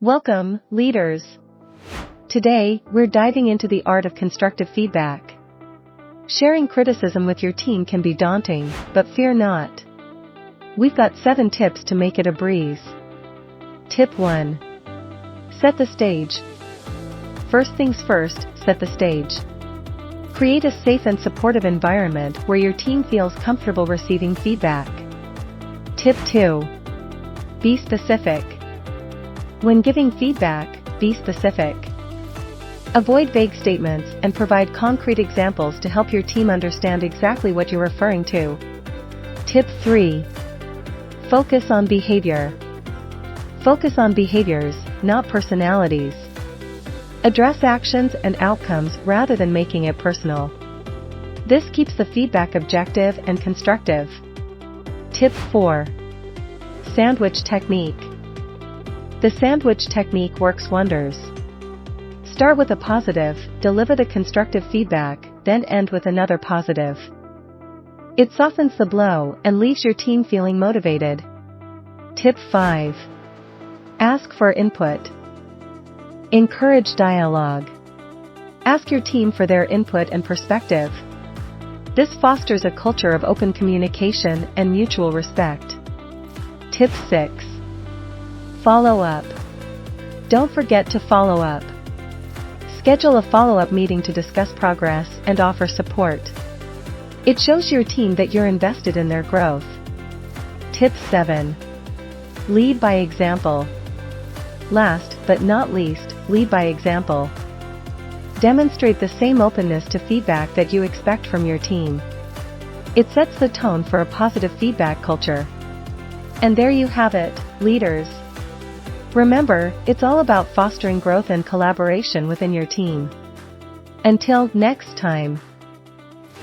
Welcome, leaders. Today, we're diving into the art of constructive feedback. Sharing criticism with your team can be daunting, but fear not. We've got 7 tips to make it a breeze. Tip 1. Set the stage. First things first, set the stage. Create a safe and supportive environment where your team feels comfortable receiving feedback. Tip 2. Be specific. When giving feedback, be specific. Avoid vague statements and provide concrete examples to help your team understand exactly what you're referring to. Tip 3. Focus on behavior. Focus on behaviors, not personalities. Address actions and outcomes rather than making it personal. This keeps the feedback objective and constructive. Tip 4. Sandwich technique. The sandwich technique works wonders. Start with a positive, deliver the constructive feedback, then end with another positive. It softens the blow and leaves your team feeling motivated. Tip 5. Ask for input. Encourage dialogue. Ask your team for their input and perspective. This fosters a culture of open communication and mutual respect. Tip 6. Follow up. Don't forget to follow up. Schedule a follow-up meeting to discuss progress and offer support. It shows your team that you're invested in their growth. Tip 7. Lead by example. Last but not least, lead by example. Demonstrate the same openness to feedback that you expect from your team. It sets the tone for a positive feedback culture. And there you have it, leaders. Remember, it's all about fostering growth and collaboration within your team. Until next time,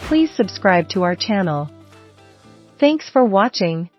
please subscribe to our channel. Thanks for watching.